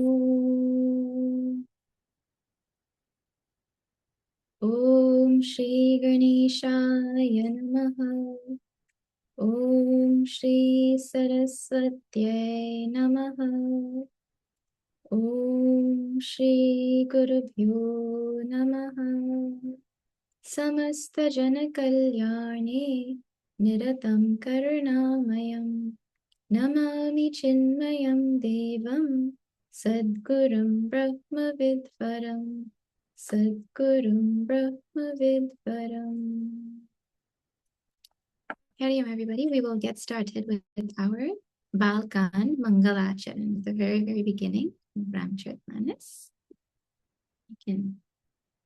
ॐ श्री गणेशाय नमः। ॐ श्री सरस्वत्यै नमः। ॐ श्री गुरुभ्यो नमः। समस्तजनकल्याणे निरतं करुणामयं नमामि चिन्मयं देवं सद्गुरुं ब्रह्मविद्वरम् सद्गुरुं ब्रह्मविद्वरम्. Hariom everybody, we will get started with our Balkan Mangalacharan at the very beginning of Ramcharitmanas. You can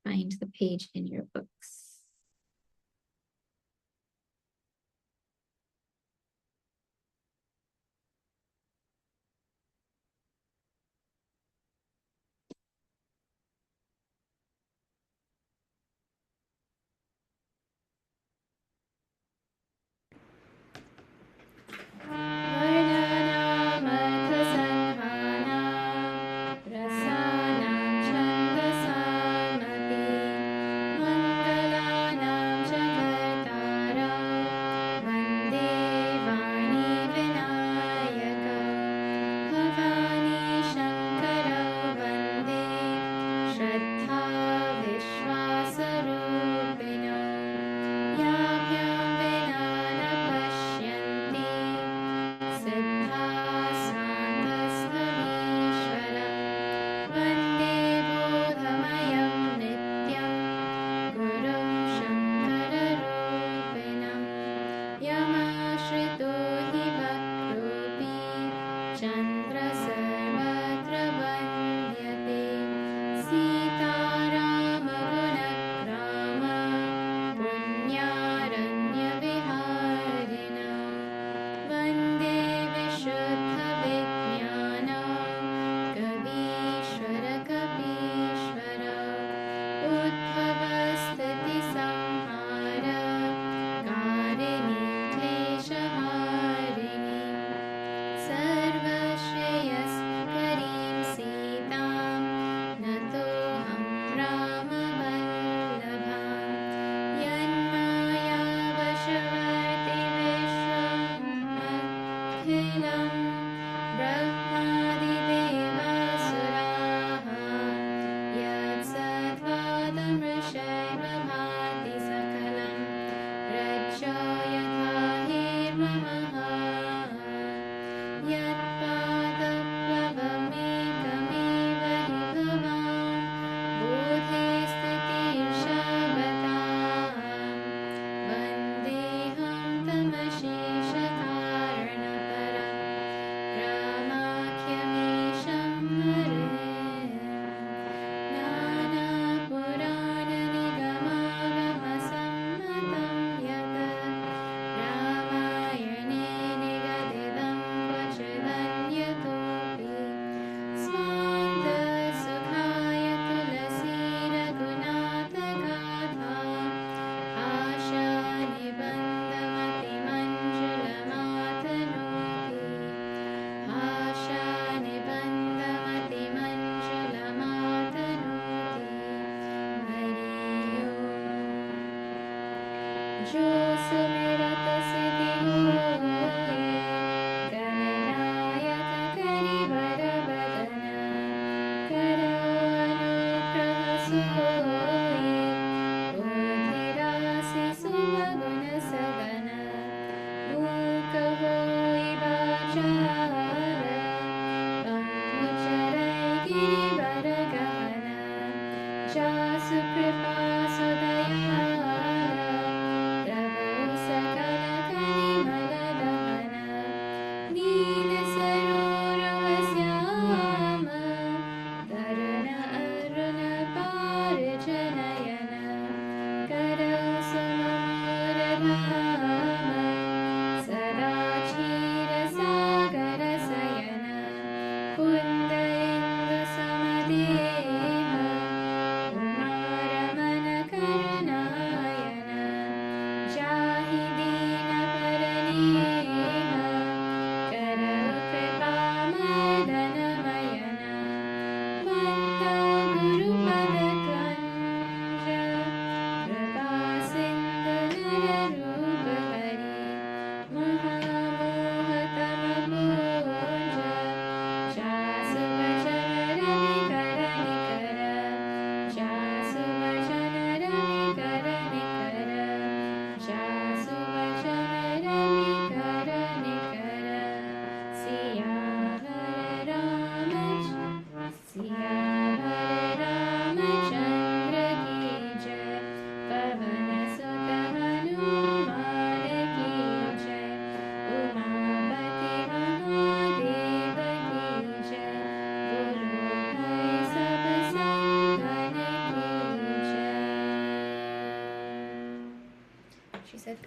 find the page in your books.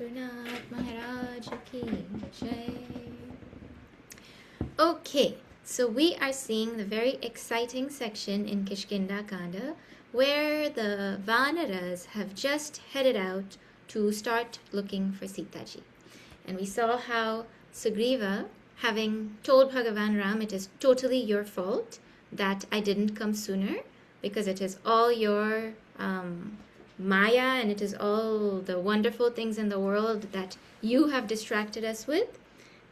Gurnath Maharaj ki jai. Okay, so we are seeing the very exciting section in Kishkinda Kanda where the Vanaras have just headed out to start looking for Sitaji. And we saw how Sugriva, having told Bhagavan Ram, it is totally your fault that I didn't come sooner, because it is all your Maya and it is all the wonderful things in the world that you have distracted us with,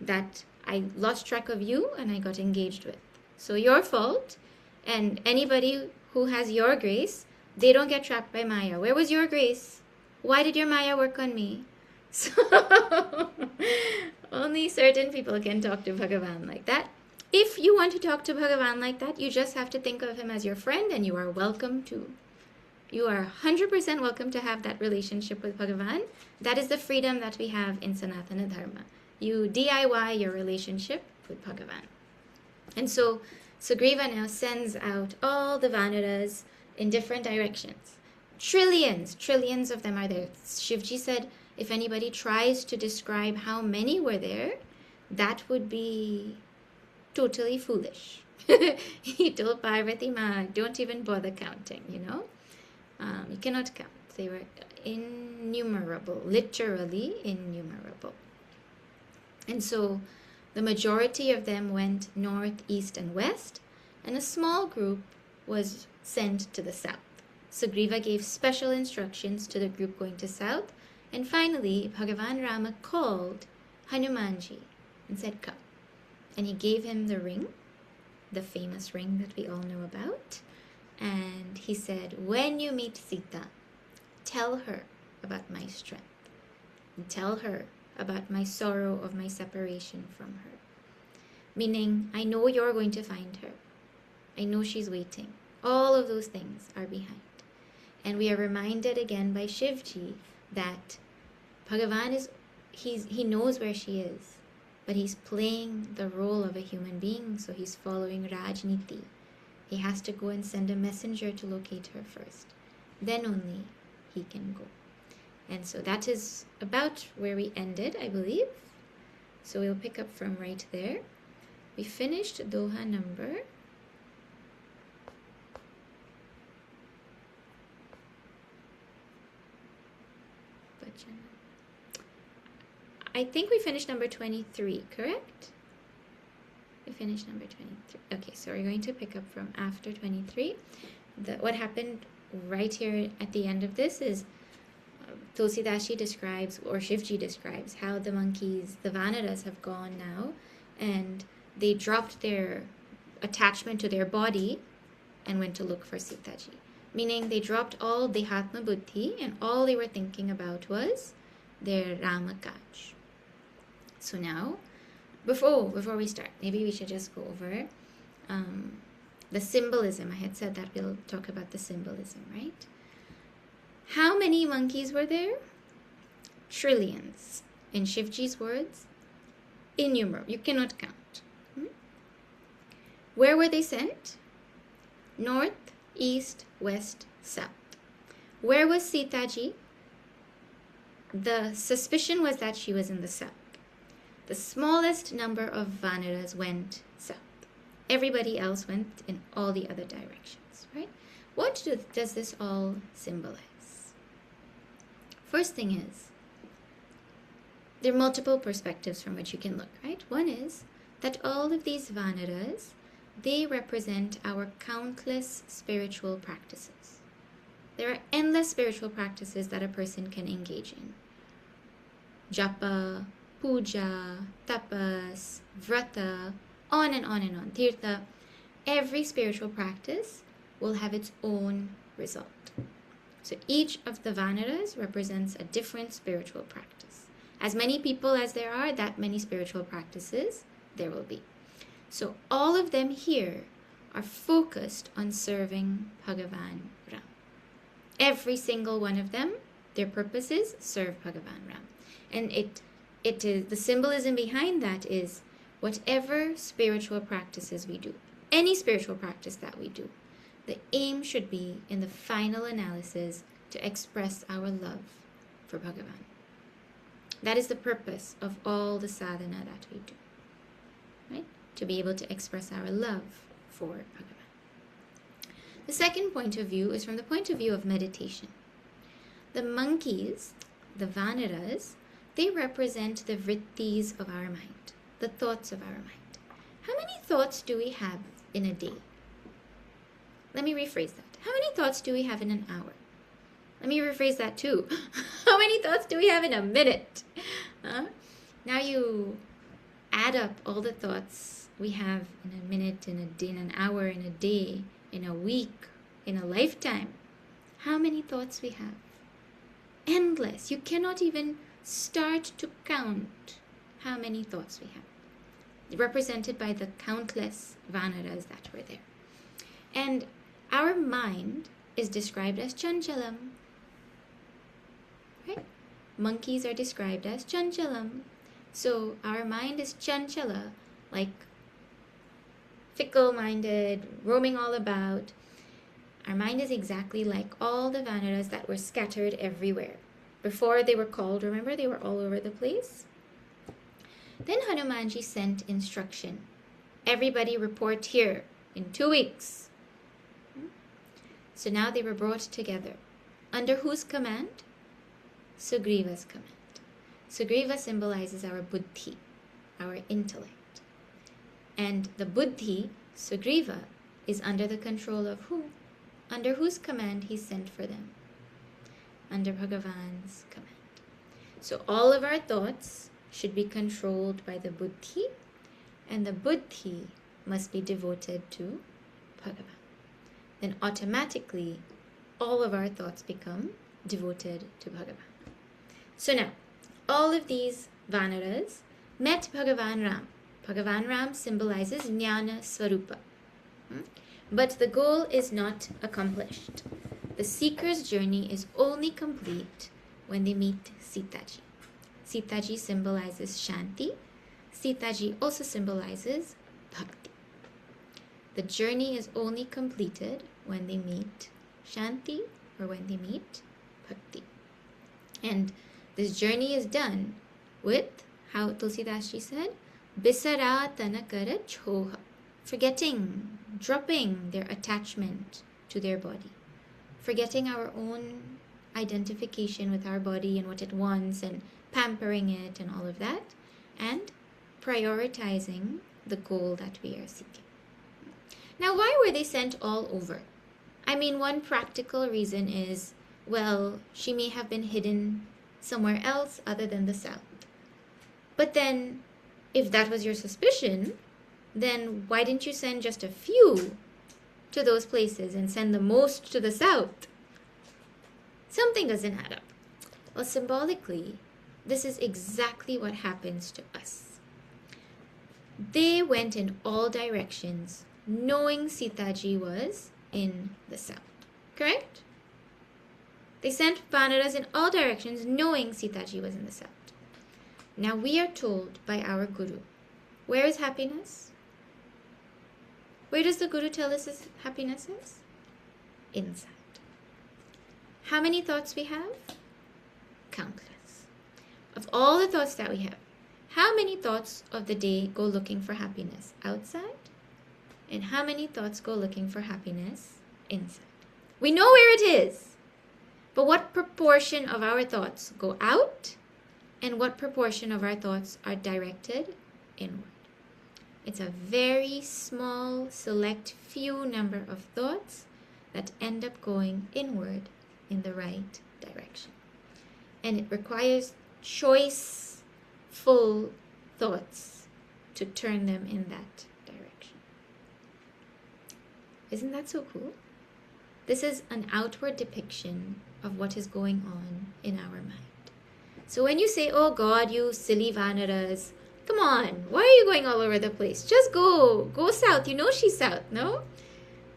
that I lost track of you and I got engaged with. So your fault, and anybody who has your grace, they don't get trapped by Maya. Where was your grace? Why did your Maya work on me? So only certain people can talk to Bhagavan like that. If you want to talk to Bhagavan like that, you just have to think of him as your friend, and you are welcome to. You are 100% welcome to have that relationship with Bhagavan. That is the freedom that we have in Sanatana Dharma. You DIY your relationship with Bhagavan. And so Sugriva now sends out all the Vanaras in different directions. Trillions of them are there. Shivji said, if anybody tries to describe how many were there, that would be totally foolish. He told Parvati Ma, don't even bother counting, you cannot count. They were innumerable, literally innumerable. And so the majority of them went north, east, and west, and a small group was sent to the south. Sugriva gave special instructions to the group going to south, and finally Bhagavan Rama called Hanumanji and said, come. And he gave him the ring, the famous ring that we all know about, and he said, when you meet Sita, tell her about my strength, and tell her about my sorrow of my separation from her. Meaning, I know you're going to find her. I know she's waiting. All of those things are behind. And we are reminded again by Shivji that Bhagavan he knows where she is, but he's playing the role of a human being, so he's following Rajniti. He has to go and send a messenger to locate her first. Then only he can go. And so that is about where we ended, I believe. So we'll pick up from right there. We finished Doha number. I think we finished number 23, correct? We finished number 23. Okay, so we're going to pick up from after 23. What happened right here at the end of this is Tulsidashi describes, or Shivji describes, how the monkeys, the Vanaras, have gone now, and they dropped their attachment to their body and went to look for Sitaji. Meaning they dropped all Dehatma Buddhi, and all they were thinking about was their Ramakaj. So now, before we start, maybe we should just go over the symbolism. I had said that we'll talk about the symbolism, right? How many monkeys were there? Trillions. In Shivji's words, innumerable. You cannot count. Where were they sent? North, east, west, south. Where was Sitaji? The suspicion was that she was in the south. The smallest number of Vanaras went south. Everybody else went in all the other directions, right? What does this all symbolize? First thing is, there are multiple perspectives from which you can look, right? One is that all of these Vanaras, they represent our countless spiritual practices. There are endless spiritual practices that a person can engage in. Japa, puja, tapas, vrata, on and on and on. Tirtha. Every spiritual practice will have its own result. So each of the Vanaras represents a different spiritual practice. As many people as there are, that many spiritual practices there will be. So all of them here are focused on serving Bhagavan Ram. Every single one of them, their purpose is serve Bhagavan Ram. And it is the symbolism behind that is whatever spiritual practices we do, any spiritual practice that we do, the aim should be in the final analysis to express our love for Bhagavan. That is the purpose of all the sadhana that we do, right? To be able to express our love for Bhagavan. The second point of view is from the point of view of meditation. The monkeys, the vanaras, they represent the vrittis of our mind, the thoughts of our mind. How many thoughts do we have in a day? Let me rephrase that. How many thoughts do we have in an hour? Let me rephrase that too. How many thoughts do we have in a minute? Now you add up all the thoughts we have in a minute, in a day, in an hour, in a day, in a week, in a lifetime. How many thoughts we have? Endless. You cannot even start to count how many thoughts we have, represented by the countless vanaras that were there. And our mind is described as chanchalam. Right? Monkeys are described as chanchalam. So our mind is chanchala, like fickle-minded, roaming all about. Our mind is exactly like all the vanaras that were scattered everywhere. Before they were called, remember, they were all over the place. Then Hanumanji sent instruction. Everybody report here in 2 weeks. So now they were brought together. Under whose command? Sugriva's command. Sugriva symbolizes our buddhi, our intellect. And the buddhi, Sugriva, is under the control of who? Under whose command he sent for them? Under Bhagavan's command. So all of our thoughts should be controlled by the buddhi, and the buddhi must be devoted to Bhagavan. Then automatically all of our thoughts become devoted to Bhagavan. So now, all of these vanaras met Bhagavan Ram. Bhagavan Ram symbolizes Jnana Swarupa. But the goal is not accomplished. The seeker's journey is only complete when they meet Sitaji. Sitaji symbolizes Shanti. Sitaji also symbolizes Bhakti. The journey is only completed when they meet Shanti or when they meet Bhakti. And this journey is done with, how Tulsidas ji said, Bisara Tanakara Choha, forgetting, dropping their attachment to their body, forgetting our own identification with our body and what it wants and pampering it and all of that, and prioritizing the goal that we are seeking. Now, why were they sent all over? I mean, one practical reason is, well, she may have been hidden somewhere else other than the south. But then, if that was your suspicion, then why didn't you send just a few to those places and send the most to the south? Something doesn't add up. Well, symbolically, this is exactly what happens to us. They went in all directions, knowing Sitaji was in the south. Correct? They sent vanaras in all directions, knowing Sitaji was in the south. Now we are told by our Guru, where is happiness? Where does the Guru tell us happiness is? Inside. How many thoughts we have? Countless. Of all the thoughts that we have, how many thoughts of the day go looking for happiness outside? And how many thoughts go looking for happiness inside? We know where it is. But what proportion of our thoughts go out? And what proportion of our thoughts are directed inward? It's a very small, select few number of thoughts that end up going inward in the right direction. And it requires choiceful thoughts to turn them in that direction. Isn't that so cool? This is an outward depiction of what is going on in our mind. So when you say, oh God, you silly vanaras, come on, why are you going all over the place? Just go south. You know she's south, no?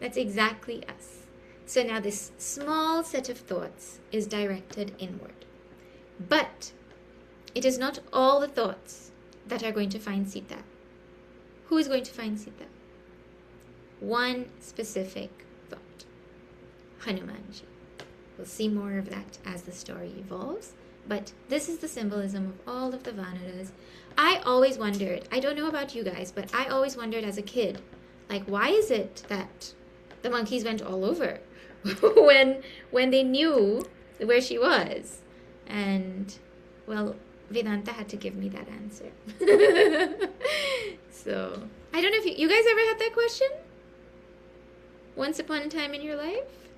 That's exactly us. So now this small set of thoughts is directed inward. But it is not all the thoughts that are going to find Sita. Who is going to find Sita? One specific thought. Hanumanji. We'll see more of that as the story evolves. But this is the symbolism of all of the Vanaras. I always wondered, I don't know about you guys, but I always wondered as a kid, like, why is it that the monkeys went all over when they knew where she was? And, well, Vedanta had to give me that answer. So, I don't know if you guys ever had that question? Once upon a time in your life?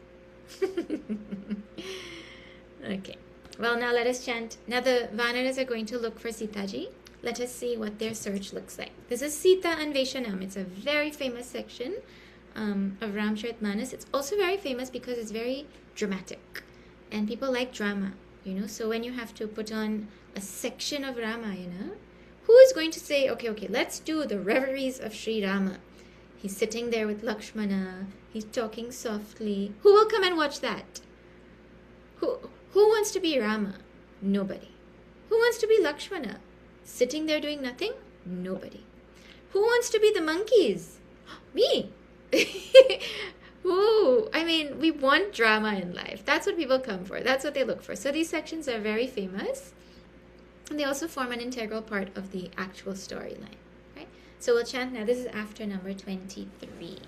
Okay. Well, now let us chant. Now the Vanaras are going to look for Sitaji. Let us see what their search looks like. This is Sita and Vaishanam. It's a very famous section of Ramcharitmanas. It's also very famous because it's very dramatic. And people like drama, So when you have to put on a section of Ramayana, who is going to say, okay, let's do the reveries of Sri Rama. He's sitting there with Lakshmana. He's talking softly. Who will come and watch that? Who wants to be Rama? Nobody. Who wants to be Lakshmana? Sitting there doing nothing? Nobody. Who wants to be the monkeys? Me. Ooh, we want drama in life. That's what people come for. That's what they look for. So these sections are very famous. And they also form an integral part of the actual storyline. Right? So we'll chant now. This is after number 23.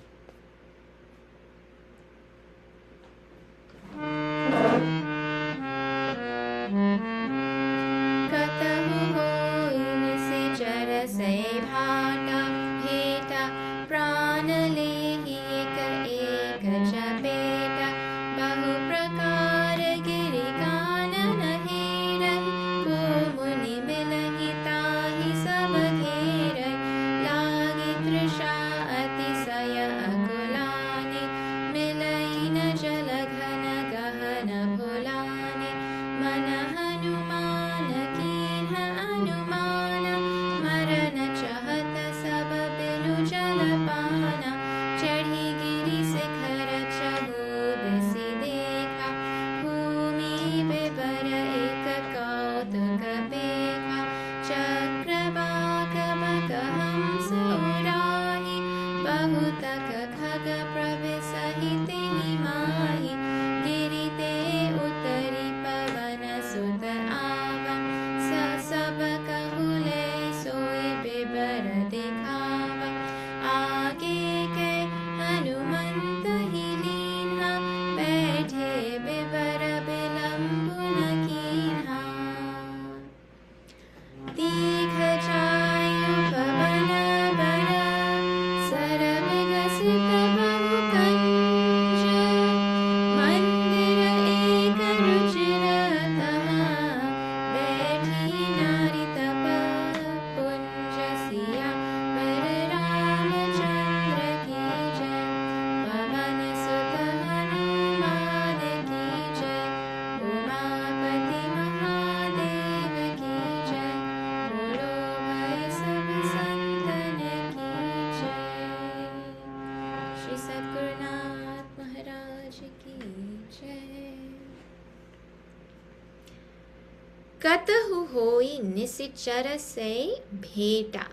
Katahu hoi nisichara se bheta.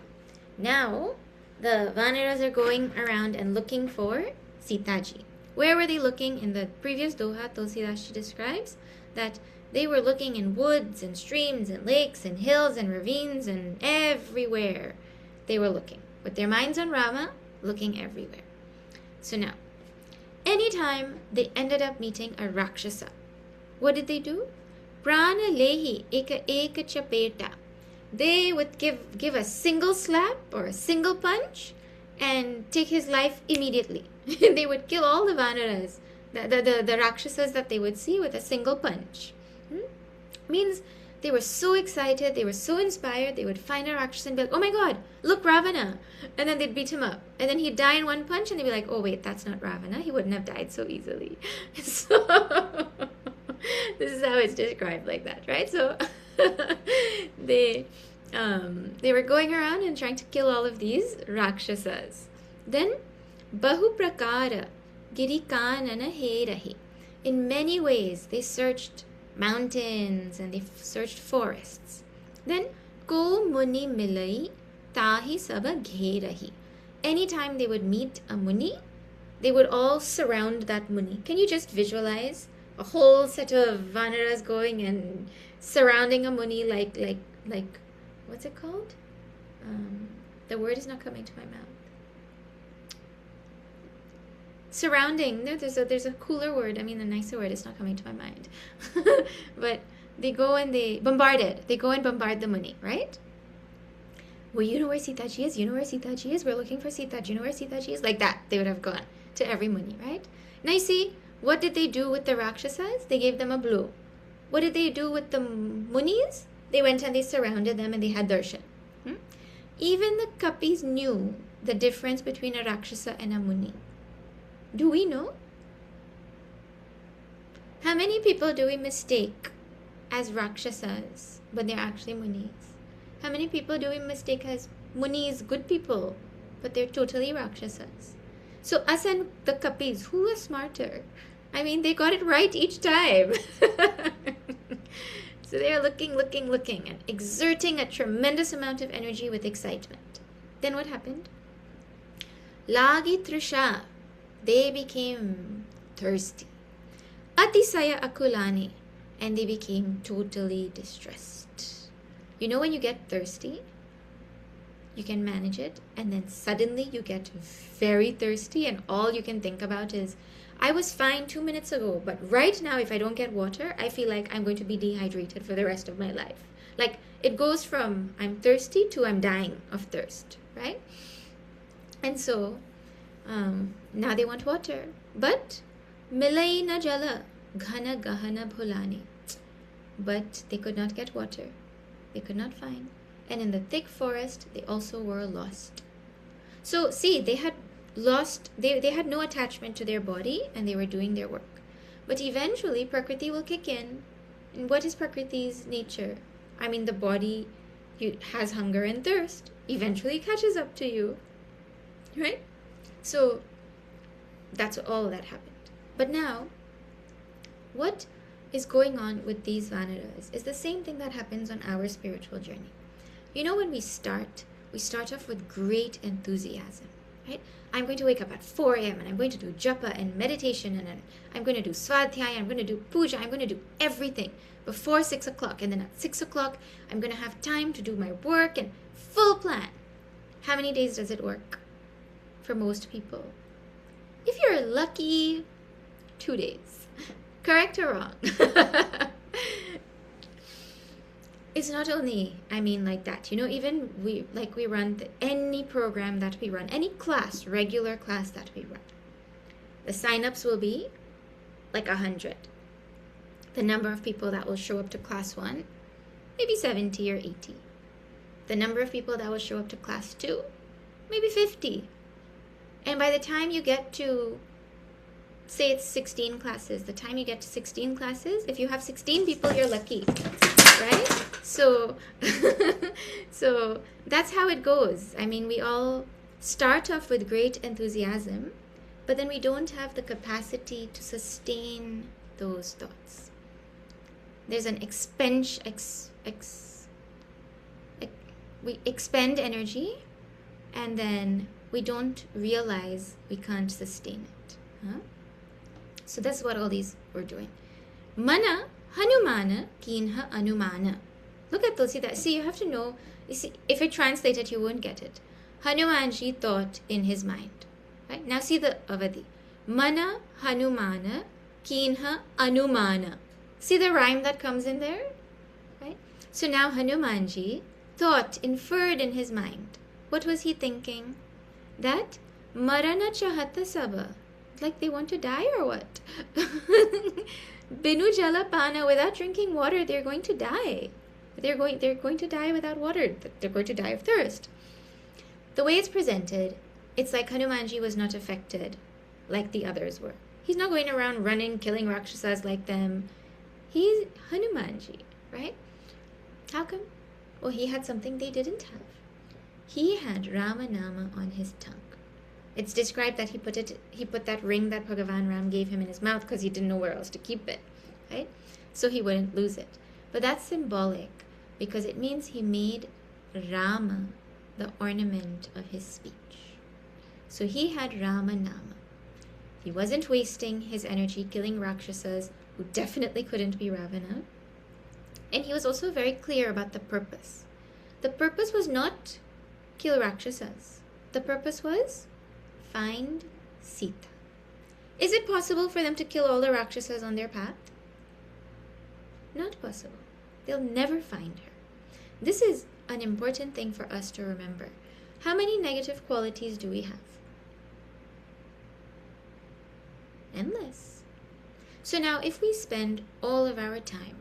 Now, the Vanaras are going around and looking for Sitaji. Where were they looking? In the previous doha, Tulsidashi describes that they were looking in woods and streams and lakes and hills and ravines and everywhere they were looking. With their minds on Rama, looking everywhere. So now, anytime they ended up meeting a Rakshasa, what did they do? Prana lehi eka chapeta. They would give a single slap or a single punch and take his life immediately. They would kill all the Vanaras, the Rakshasas that they would see with a single punch. Means they were so excited, they were so inspired, they would find a Rakshasa and be like, oh my god, look, Ravana. And then they'd beat him up. And then he'd die in one punch and they'd be like, oh wait, that's not Ravana. He wouldn't have died so easily. So this is how it's described like that, right? So they were going around and trying to kill all of these Rakshasas. Then, Bahu Prakara Girikanana Herahi. In many ways, they searched mountains and they searched forests. Then, Ko Muni Milai Tahi Saba Gherahi. Anytime they would meet a Muni, they would all surround that Muni. Can you just visualize a whole set of Vanaras going and surrounding a Muni like what's it called? The word is not coming to my mouth. Surrounding. No, there's a cooler word. I mean, a nicer word. It's not coming to my mind. But they go and they bombarded. They go and bombard the Muni, right? Well, you know where Sitaji is? You know where Sitaji is? We're looking for Sitaji. You know where Sitaji is? Like that. They would have gone to every Muni, right? Now you see, what did they do with the Rakshasas? They gave them a blow. What did they do with the Munis? They went and they surrounded them and they had darshan. Even the Kapis knew the difference between a Rakshasa and a Muni. Do we know? How many people do we mistake as Rakshasas, but they're actually Munis? How many people do we mistake as Munis, good people, but they're totally Rakshasas? So us and the Kapis, who was smarter? I mean, they got it right each time. So they are looking, and exerting a tremendous amount of energy with excitement. Then what happened? Lagi Trisha. They became thirsty. Atisaya akulani. And they became totally distressed. You know when you get thirsty, you can manage it, and then suddenly you get very thirsty and all you can think about is, I was fine 2 minutes ago, but right now if I don't get water, I feel like I'm going to be dehydrated for the rest of my life. Like it goes from I'm thirsty to I'm dying of thirst, right? And so now they want water, but milai na jala ghana gahana bhulani. But they could not get water. They could not find. And in the thick forest, they also were lost. So see, they had lost, they had no attachment to their body and they were doing their work. But eventually, Prakriti will kick in. And what is Prakriti's nature? I mean, the body has hunger and thirst. Eventually catches up to you. Right? So that's all that happened. But now, what is going on with these Vanaras is the same thing that happens on our spiritual journey. You know, when we start off with great enthusiasm, right? I'm going to wake up at 4 a.m. and I'm going to do japa and meditation, and I'm going to do swadhyaya, I'm going to do puja, I'm going to do everything before 6 o'clock. And then at 6 o'clock, I'm going to have time to do my work and full plan. How many days does it work for most people? If you're lucky, 2 days. Correct or wrong? It's not only, I mean, like that. You know, even we run any program that we run, any class, regular class that we run. The sign-ups will be like 100. The number of people that will show up to class 1, maybe 70 or 80. The number of people that will show up to class 2, maybe 50. And by the time you get to, say it's 16 classes, the time you get to 16 classes, if you have 16 people, you're lucky, right? So, so that's how it goes. I mean, we all start off with great enthusiasm, but then we don't have the capacity to sustain those thoughts. There's an we expend energy, and then we don't realize we can't sustain it. Huh? So that's what all these were doing. Mana Hanumana kinha anumana. Look at those. See, you have to know. You see, if I translate it, you won't get it. Hanumanji thought in his mind. Right? Now see the avadi. Mana Hanumana kinha anumana. See the rhyme that comes in there? Right? So now Hanumanji thought, inferred in his mind. What was he thinking? That marana chahata saba. Like they want to die or what? Binu jala pana, without drinking water, they're going to die. They're going to die without water. They're going to die of thirst. The way it's presented, it's like Hanumanji was not affected like the others were. He's not going around running, killing Rakshasas like them. He's Hanumanji, right? How come? Well, he had something they didn't have. He had Ramanama on his tongue. It's described that he put that ring that Bhagavan Ram gave him in his mouth because he didn't know where else to keep it, right? So he wouldn't lose it. But that's symbolic because it means he made Rama the ornament of his speech. So he had Rama Nama. He wasn't wasting his energy killing Rakshasas who definitely couldn't be Ravana. And he was also very clear about the purpose. The purpose was not kill Rakshasas. The purpose was find Sita. Is it possible for them to kill all the Rakshasas on their path? Not possible. They'll never find her. This is an important thing for us to remember. How many negative qualities do we have? Endless. So now if we spend all of our time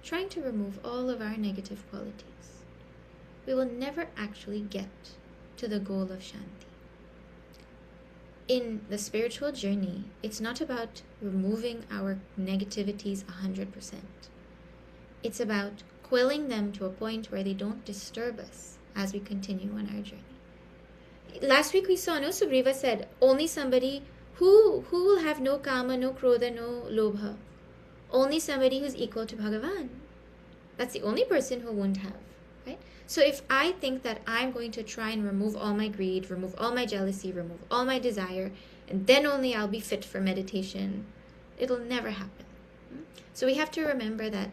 trying to remove all of our negative qualities, we will never actually get to the goal of Shanti. In the spiritual journey, it's not about removing our negativities 100%. It's about quelling them to a point where they don't disturb us as we continue on our journey. Last week we saw, Sugriva said, only somebody who will have no kama, no krodha, no lobha. Only somebody who's equal to Bhagavan. That's the only person who won't have, right? So if I think that I'm going to try and remove all my greed, remove all my jealousy, remove all my desire, and then only I'll be fit for meditation, it'll never happen. So we have to remember that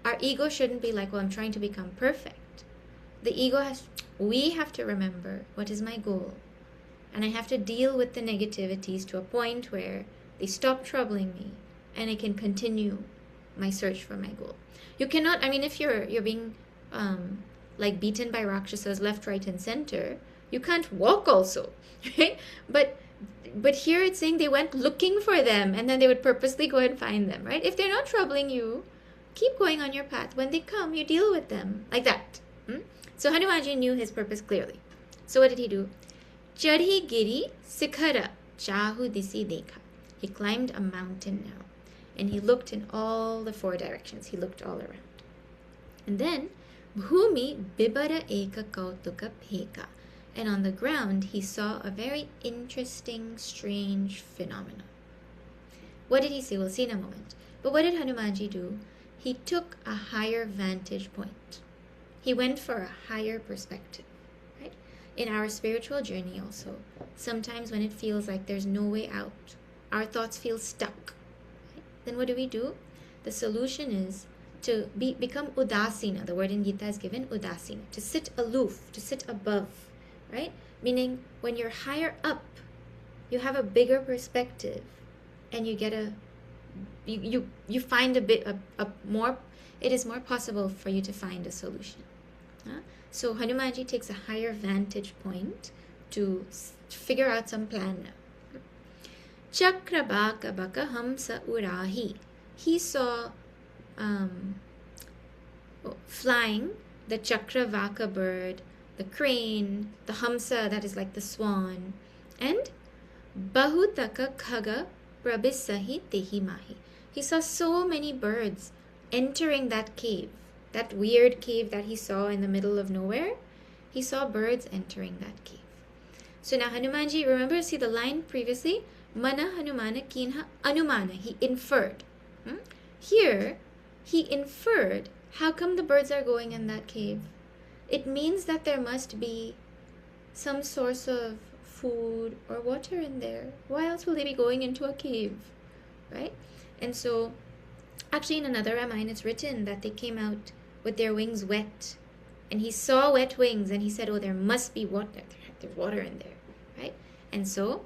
our ego shouldn't be like, well, I'm trying to become perfect. We have to remember, what is my goal? And I have to deal with the negativities to a point where they stop troubling me and I can continue my search for my goal. You cannot, if you're being beaten by Rakshasas left, right, and center, you can't walk also, right? But here it's saying they went looking for them and then they would purposely go and find them, right? If they're not troubling you, keep going on your path. When they come, you deal with them like that. So Hanumanji knew his purpose clearly. So what did he do? Chadhi giri sikhara chahu disi dekha. He climbed a mountain now. And he looked in all the four directions. He looked all around. And then, bhumi bibara eka kautuka pheka. And on the ground, he saw a very interesting, strange phenomenon. What did he see? We'll see in a moment. But what did Hanumanji do? He took a higher vantage point. He went for a higher perspective, right? In our spiritual journey also, sometimes when it feels like there's no way out, our thoughts feel stuck, right? Then what do? The solution is to become udasina. The word in Gita is given udasina, to sit aloof, to sit above, right? Meaning when you're higher up, you have a bigger perspective and you get you find it is more possible for you to find a solution. So Hanumanji takes a higher vantage point to figure out some plan now. Chakrabaka baka hamsa urahi. He saw flying the Chakravaka bird, the crane, the hamsa, that is like the swan, and bahutaka khaga prabhisahi tehi mahi. He saw so many birds entering that cave, that weird cave that he saw in the middle of nowhere. He saw birds entering that cave. So now Hanumanji, remember, see the line previously? Mana Hanumana kinha anumana. He inferred. Here, he inferred, how come the birds are going in that cave? It means that there must be some source of food or water in there. Why else will they be going into a cave, right? And so, actually in another Ramayana it's written that they came out with their wings wet. And he saw wet wings and he said, oh, there must be water. There's water in there, right? And so,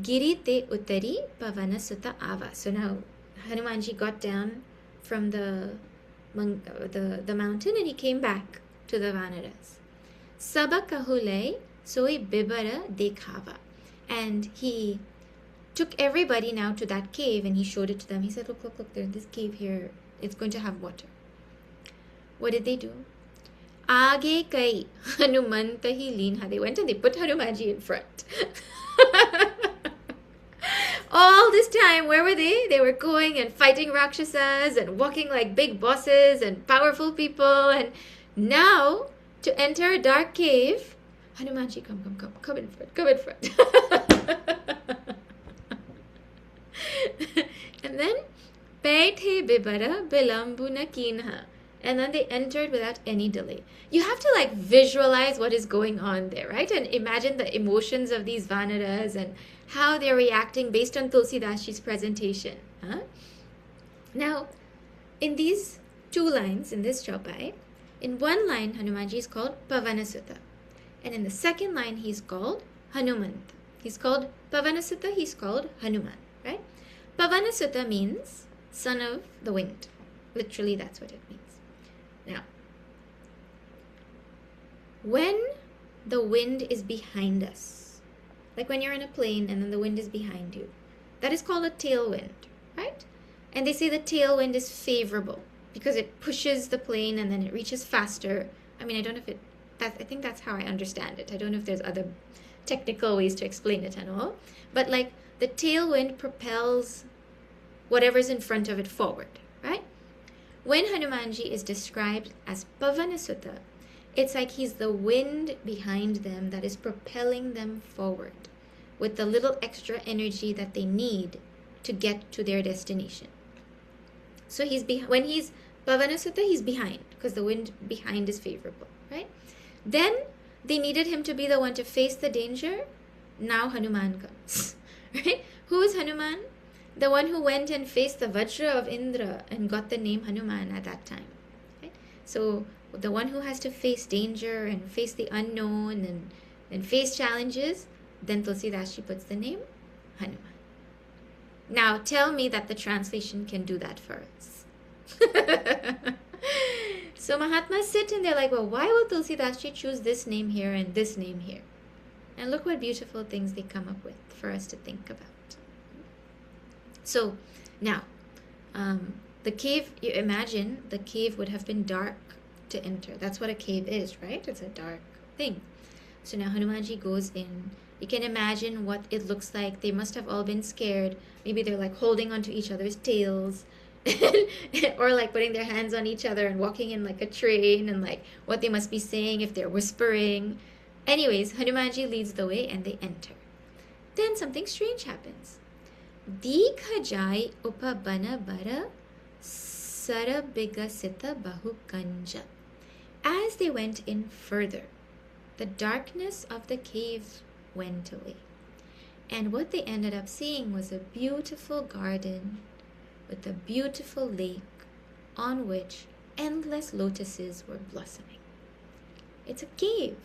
Giri te uttari pavana sutta ava. So now Hanumanji got down from the mountain and he came back to the Vanaras. Saba kahule soi bibara dekhava. And he took everybody now to that cave and he showed it to them. He said, look, there's this cave here. It's going to have water. What did they do? Aage kai Hanumanta hi linha. They went and they put Hanumanji in front. All this time, where were they? They were going and fighting Rakshasas and walking like big bosses and powerful people. And now, to enter a dark cave, Hanumanji, come in front. And then, Paithe bibara bilambuna kinha. And then they entered without any delay. You have to visualize what is going on there, right? And imagine the emotions of these Vanaras and how they're reacting based on Tulsidasji's presentation. Now, in these two lines in this chaupai. In one line, Hanumanji is called Pavanasuta. And in the second line, he's called Hanumanta. He's called Pavanasuta, he's called Hanuman, right? Pavanasuta means son of the wind. Literally, that's what it means. Now, when the wind is behind us, like when you're in a plane and then the wind is behind you, that is called a tailwind, right? And they say the tailwind is favorable because it pushes the plane and then it reaches faster. I mean, I don't know if I think that's how I understand it. I don't know if there's other technical ways to explain it and all. But like the tailwind propels whatever's in front of it forward, right? When Hanumanji is described as Pavanasuta, it's like he's the wind behind them that is propelling them forward with the little extra energy that they need to get to their destination. So when he's Pavanasuta, he's behind because the wind behind is favorable, right? Then they needed him to be the one to face the danger. Now Hanuman comes, right? Who is Hanuman? The one who went and faced the Vajra of Indra and got the name Hanuman at that time. Right? So the one who has to face danger and face the unknown and face challenges, then Tulsidashi puts the name Hanuman. Now tell me that the translation can do that for us. So Mahatmas sit and they're like, well, why will Tulsidashi choose this name here and this name here? And look what beautiful things they come up with for us to think about. So now, the cave, you imagine the cave would have been dark to enter. That's what a cave is, right? It's a dark thing. So now Hanumanji goes in. You can imagine what it looks like. They must have all been scared. Maybe they're like holding onto each other's tails or like putting their hands on each other and walking in like a train and like what they must be saying if they're whispering. Anyways, Hanumanji leads the way and they enter. Then something strange happens. Dikha jai upabana bara sarabigasita bahukanja. As they went in further, the darkness of the cave went away. And what they ended up seeing was a beautiful garden with a beautiful lake on which endless lotuses were blossoming. It's a cave.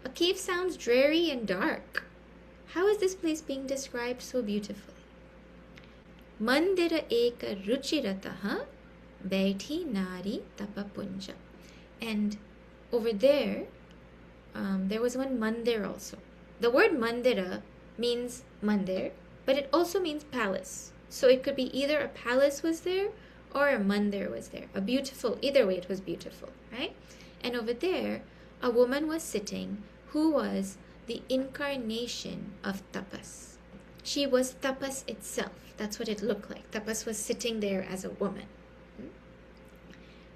A cave sounds dreary and dark. How is this place being described so beautifully? Mandira eka ruchirataha baiti nari tapapunja. And over there, there was one mandir also. The word mandira means mandir, but it also means palace. So it could be either a palace was there or a mandir was there. Either way it was beautiful, right? And over there, a woman was sitting who was the incarnation of tapas. She was tapas itself. That's what it looked like. Tapas was sitting there as a woman.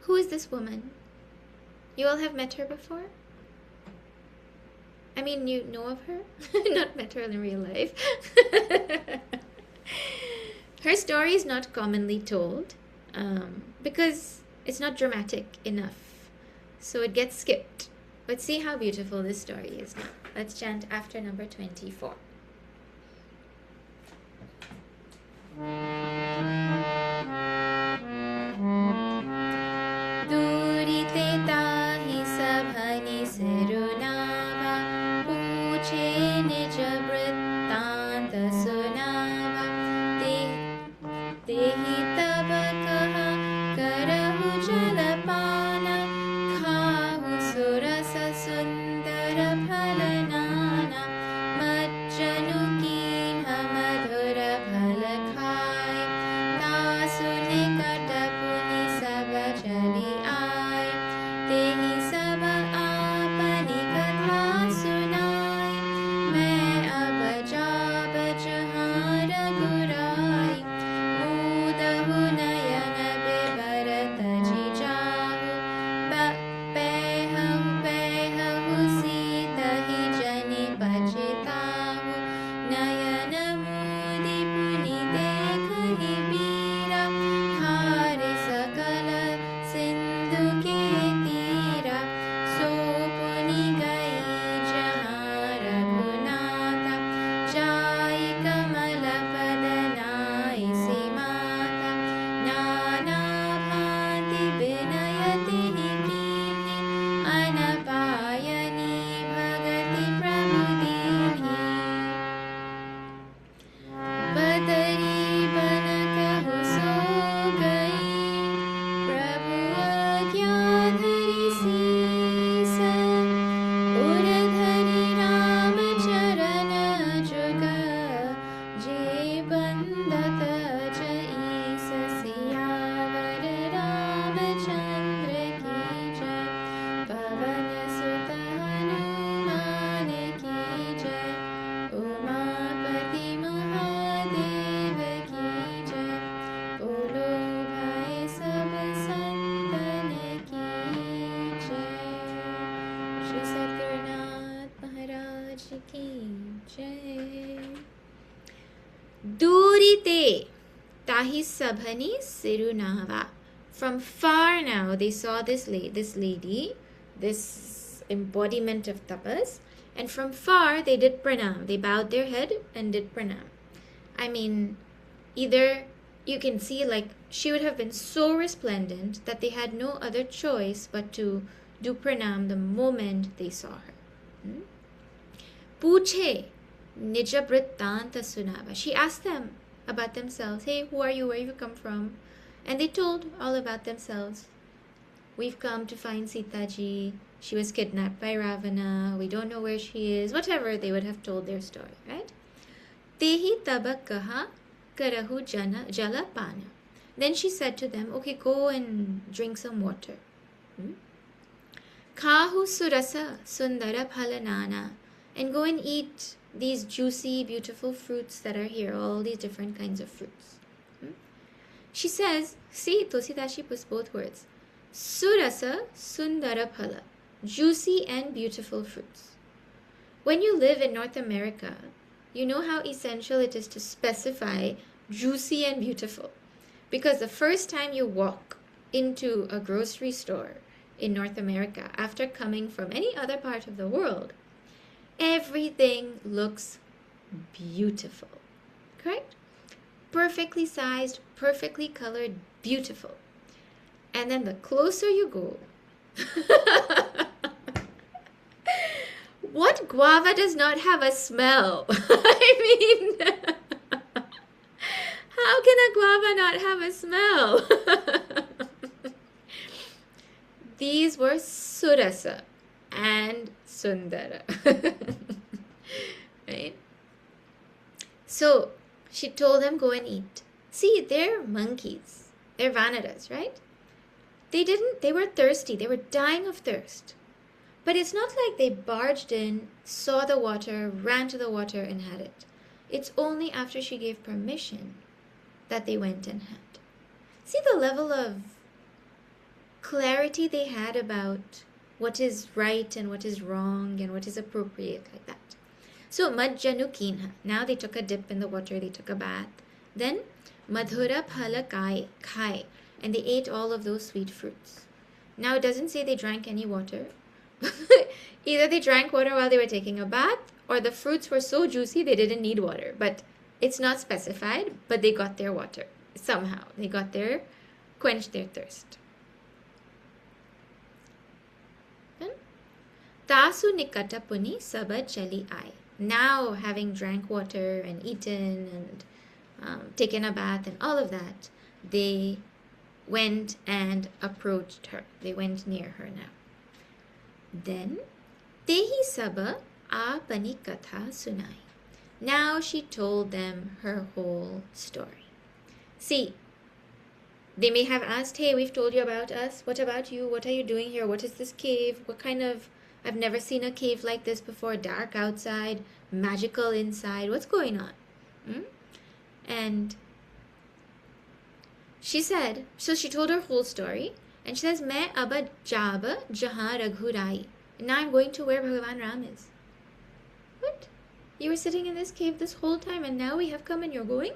Who is this woman? You all have met her before? I mean, you know of her? Not met her in real life. Her story is not commonly told because it's not dramatic enough. So it gets skipped. But see how beautiful this story is now. Let's chant after number 24. Durite tahi sabhani sirunava puche nija vrittanta sunava tehi tava kaha karahu jalapana khahu surasa sundara phalanana majjanu kinha madhura phalakhay tasuni katapuni saba chali ay tehi saba apani katha sunay main ab jab jahan raghurai mood Tahi sabhani sirunava. From far now, they saw this lady, this embodiment of tapas, and from far they did pranam. They bowed their head and did pranam. I mean, either you can see like she would have been so resplendent that they had no other choice but to do pranam the moment they saw her. Puche nija vrittanta sunava. She asked them about themselves. Hey, who are you? Where you come from? And they told all about themselves. We've come to find Sitaji. She was kidnapped by Ravana. We don't know where she is. Whatever, they would have told their story, right? Tehi taba kaha karahu jala pana. Then she said to them, okay, go and drink some water. Kahu surasa sundara phalanana. And go and eat these juicy, beautiful fruits that are here, all these different kinds of fruits. She says, see, Tositashi puts both words. Surasa sundara phala. Juicy and beautiful fruits. When you live in North America, you know how essential it is to specify juicy and beautiful. Because the first time you walk into a grocery store in North America, after coming from any other part of the world, everything looks beautiful. Correct? Perfectly sized, perfectly colored, beautiful. And then the closer you go, what guava does not have a smell? I mean, how can a guava not have a smell? These were surasa and sundara. Right? So she told them, go and eat. See, they're monkeys. They're vanaras, right? They were thirsty. They were dying of thirst. But it's not like they barged in, saw the water, ran to the water and had it. It's only after she gave permission that they went and had. See the level of clarity they had about what is right and what is wrong and what is appropriate, like that. So majjanu kinha. Now they took a dip in the water, they took a bath. Then madhura phala khai. And they ate all of those sweet fruits. Now it doesn't say they drank any water. Either they drank water while they were taking a bath, or the fruits were so juicy they didn't need water. But it's not specified, but they got their water somehow. They got quenched their thirst. Tasu nikata puni sabad chali ai. Now, having drank water and eaten and taken a bath and all of that, they went and approached her. They went near her now. Then, tehi saba apani katha sunai. Now she told them her whole story. See, they may have asked, hey, we've told you about us. What about you? What are you doing here? What is this cave? What kind of... I've never seen a cave like this before. Dark outside, magical inside. What's going on? And she said, so she told her whole story. And she says, Main aba jaba jahan raghurai. Now I'm going to where Bhagavan Ram is. What? You were sitting in this cave this whole time and now we have come and you're going?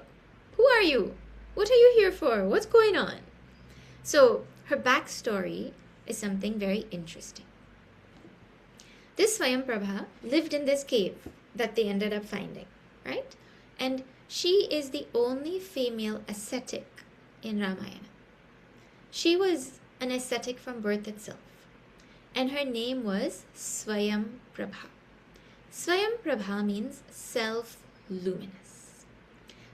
Who are you? What are you here for? What's going on? So her backstory is something very interesting. This Swayamprabha lived in this cave that they ended up finding, right? And she is the only female ascetic in Ramayana. She was an ascetic from birth itself. And her name was Swayamprabha. Swayamprabha means self-luminous.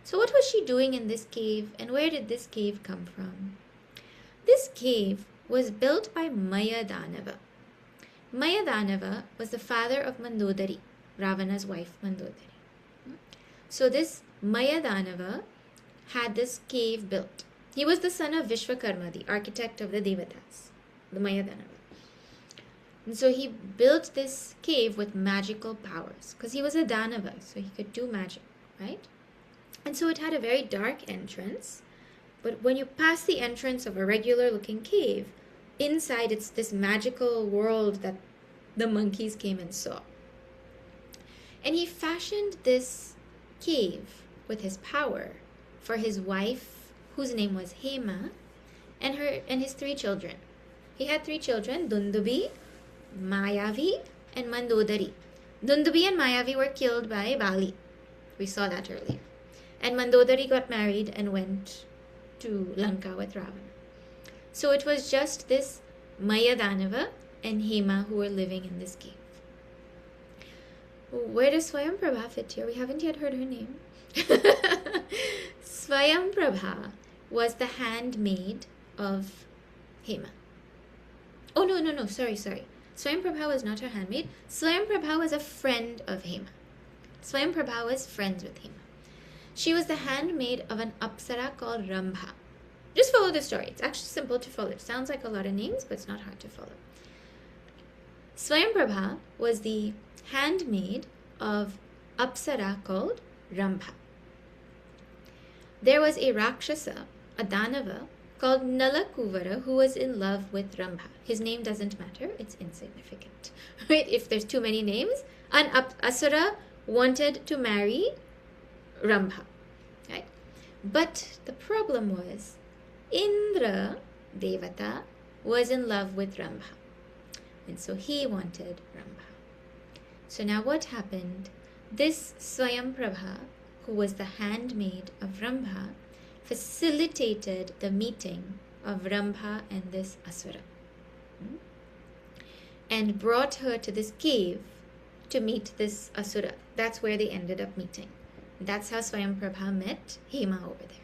So what was she doing in this cave and where did this cave come from? This cave was built by Mayadanava. Mayadanava was the father of Mandodari, Ravana's wife Mandodari. So this Mayadanava had this cave built. He was the son of Vishwakarma, the architect of the Devatas, the Mayadanava. And so he built this cave with magical powers because he was a Danava, so he could do magic, right? And so it had a very dark entrance. But when you pass the entrance of a regular looking cave, inside it's this magical world that the monkeys came and saw. And he fashioned this cave with his power for his wife whose name was Hema, and his 3 children. He had 3 children, Dundubi, Mayavi, and Mandodari. Dundubi and Mayavi were killed by Bali. We saw that earlier. And Mandodari got married and went to Lanka with Ravana. So it was just this Mayadanava and Hema who were living in this cave. Where does Swayamprabha fit here? We haven't yet heard her name. Swayamprabha was the handmaid of Hema. Oh, no, sorry. Swayamprabha was not her handmaid. Swayamprabha was a friend of Hema. Swayamprabha was friends with Hema. She was the handmaid of an Apsara called Rambha. Just follow the story. It's actually simple to follow. It sounds like a lot of names, but it's not hard to follow. Swayamprabha was the handmaid of Apsara called Rambha. There was a Rakshasa, a Danava, called Nalakuvara, who was in love with Rambha. His name doesn't matter. It's insignificant. Right? If there's too many names, an Asura wanted to marry Rambha. Right? But the problem was, Indra, Devata, was in love with Rambha. And so he wanted Rambha. So now what happened? This Swayamprabha, who was the handmaid of Rambha, facilitated the meeting of Rambha and this Asura. And brought her to this cave to meet this Asura. That's where they ended up meeting. That's how Swayamprabha met Hema over there.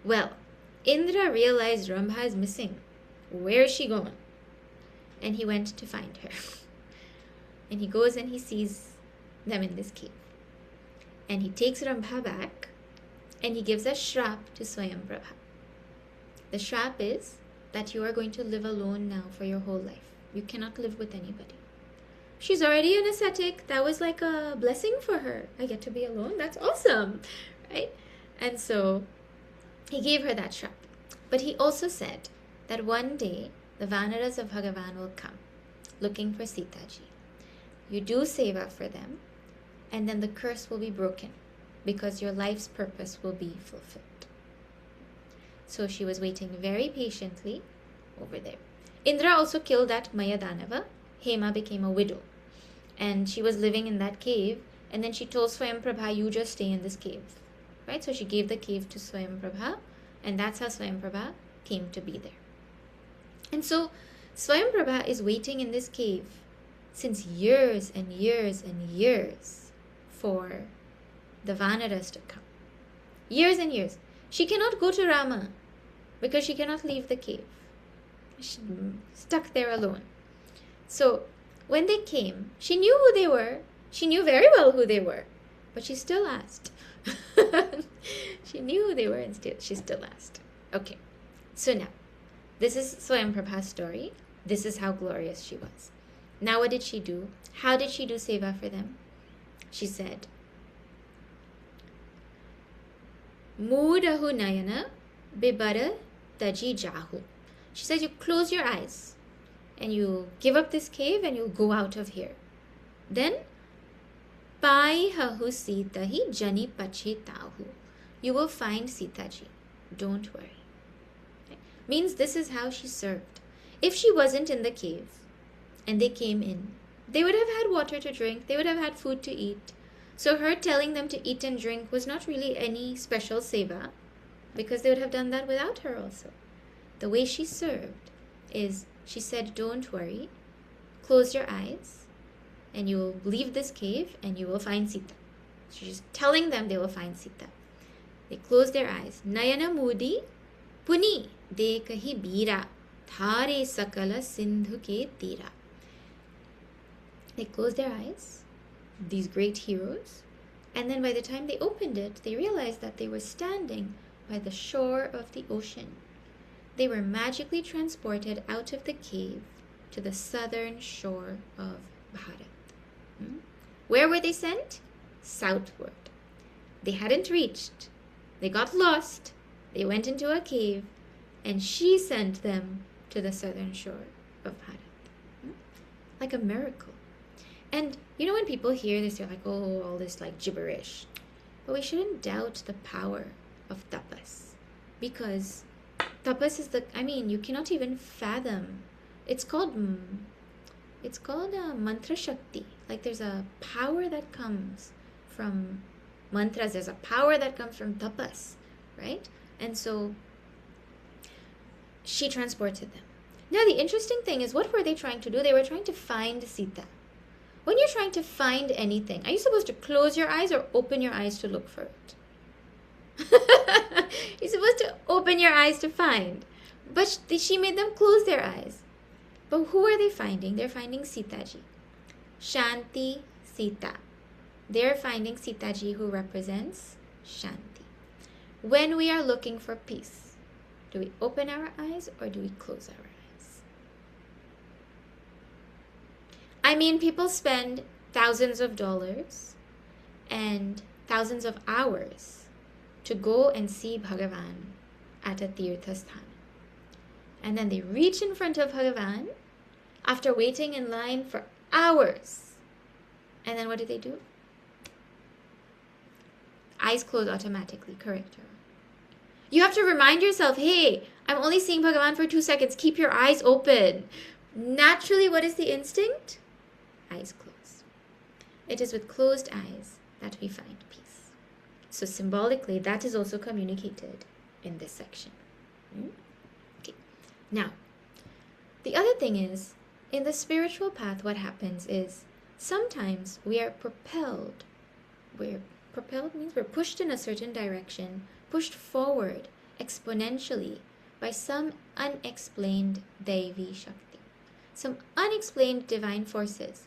Well, Indra realized Rambha is missing. Where is she going? And he went to find her. And he goes and he sees them in this cave. And he takes Rambha back and he gives a shrap to Swayamprabha. The shrap is that you are going to live alone now for your whole life. You cannot live with anybody. She's already an ascetic. That was like a blessing for her. I get to be alone. That's awesome, right? And so he gave her that shrap. But he also said that one day the Vanaras of Bhagavan will come looking for Sitaji. You do seva for them, and then the curse will be broken because your life's purpose will be fulfilled. So she was waiting very patiently over there. Indra also killed that Mayadanava. Hema became a widow. And she was living in that cave. And then she told Swayamprabha, you just stay in this cave. Right? So she gave the cave to Swayamprabha. And that's how Swayamprabha came to be there. And so Swayamprabha is waiting in this cave since years and years and years for the Vanaras to come. Years and years. She cannot go to Rama because she cannot leave the cave. She's stuck there alone. So when they came, she knew who they were. She knew very well who they were. But she still asked. She knew who they were and she still asked. Okay. So now, this is Swayamprabha's story. This is how glorious she was. Now what did she do? How did she do seva for them? She said, Moodahu nayana bibara taji jahu. She says, you close your eyes and you give up this cave and you go out of here. Then, pai hahu sitahi jani pachetahu. You will find Sitaji. Don't worry. Okay. Means this is how she served. If she wasn't in the cave and they came in, they would have had water to drink. They would have had food to eat. So her telling them to eat and drink was not really any special seva because they would have done that without her also. The way she served is she said, don't worry, close your eyes and you will leave this cave and you will find Sita. She's telling them they will find Sita. They closed their eyes. Nayana Mudi Puni Dekahi Bira Thare Sakala Sindhu Ke Tira. They closed their eyes, these great heroes, and then by the time they opened it, they realized that they were standing by the shore of the ocean. They were magically transported out of the cave to the southern shore of Bharat. Where were they sent? Southward. They hadn't reached. They got lost. They went into a cave, and she sent them to the southern shore of Bharat. Like a miracle. And you know when people hear this, they're like, oh, all this like gibberish. But we shouldn't doubt the power of tapas. because tapas is you cannot even fathom. It's called mantra shakti. Like there's a power that comes from mantras. There's a power that comes from tapas, right? And so she transported them. Now the interesting thing is, what were they trying to do? They were trying to find Sita. When you're trying to find anything, are you supposed to close your eyes or open your eyes to look for it? You're supposed to open your eyes to find. But she made them close their eyes. But who are they finding? They're finding Sitaji. Shanti Sita. They're finding Sitaji, who represents Shanti. When we are looking for peace, do we open our eyes or do we close our eyes? People spend thousands of dollars and thousands of hours to go and see Bhagavan at a Tirtha Sthana. And then they reach in front of Bhagavan after waiting in line for hours. And then what do? Eyes close automatically, correct? You have to remind yourself, hey, I'm only seeing Bhagavan for 2 seconds. Keep your eyes open. Naturally, what is the instinct? Eyes closed. It is with closed eyes that we find peace. So symbolically, that is also communicated in this section. Okay. Now, the other thing is, in the spiritual path, what happens is sometimes we are propelled. Propelled means we're pushed in a certain direction, pushed forward exponentially by some unexplained Devi Shakti, some unexplained divine forces.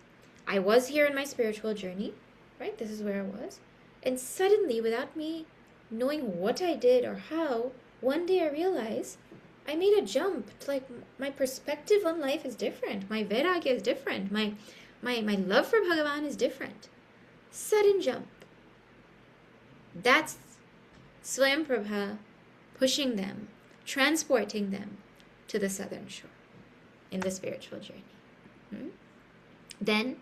I was here in my spiritual journey, right? This is where I was. And suddenly, without me knowing what I did or how, one day I realized I made a jump. Like, my perspective on life is different. My vairagya is different. My love for Bhagavan is different. Sudden jump. That's Swayam Prabha pushing them, transporting them to the southern shore in the spiritual journey. Then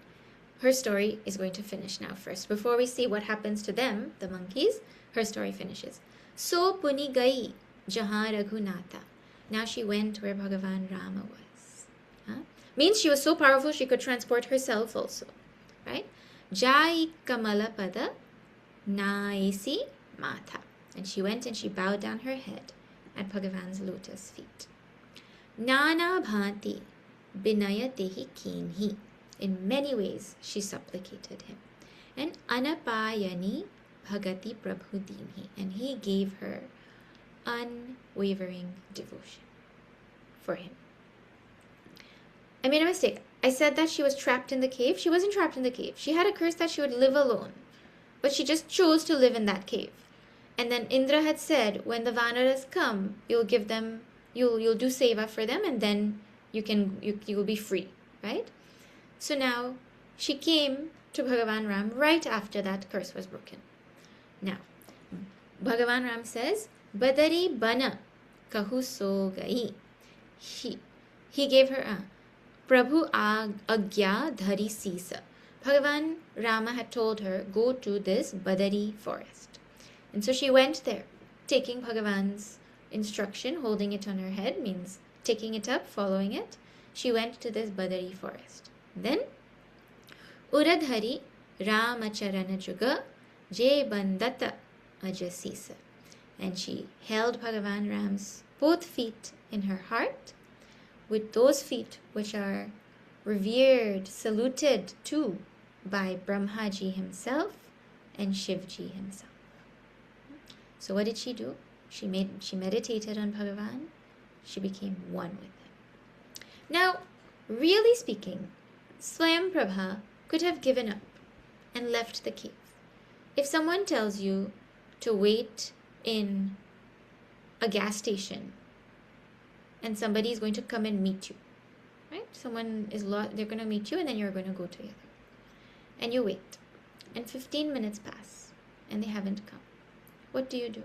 her story is going to finish now first. Before we see what happens to them, the monkeys, her story finishes. So puni gai jahan Raghunatha. Now she went where Bhagavan Rama was. Means she was so powerful she could transport herself also. Right? Jai kamala pada naisi matha. And she went and she bowed down her head at Bhagavan's lotus feet. Nana bhanti binayatehi kinhi. In many ways, she supplicated him. And anapayani bhagati prabhudinhi. And he gave her unwavering devotion for him. I made a mistake. I said that she was trapped in the cave. She wasn't trapped in the cave. She had a curse that she would live alone. But she just chose to live in that cave. And then Indra had said, when the Vanaras come, you'll give them, you'll do seva for them, and then you will be free, right? So now she came to Bhagavan Ram right after that curse was broken. Now, Bhagavan Ram says, Badari bana kahu so gai. He gave her Prabhu agya dhari sisa. Bhagavan Rama had told her, go to this Badari forest. And so she went there, taking Bhagavan's instruction, holding it on her head, means taking it up, following it. She went to this Badari forest. Then, Uradhari Ramacharana Juga Je Bandata Ajasisa. And she held Bhagavan Ram's both feet in her heart, with those feet which are revered, saluted too by Brahmaji himself and Shivji himself. So what did she do? She meditated on Bhagavan. She became one with him. Now, really speaking, Swayam Prabha could have given up and left the cave. If someone tells you to wait in a gas station and somebody is going to come and meet you, right? Someone is they're going to meet you and then you're going to go together. And you wait. And 15 minutes pass and they haven't come. What do?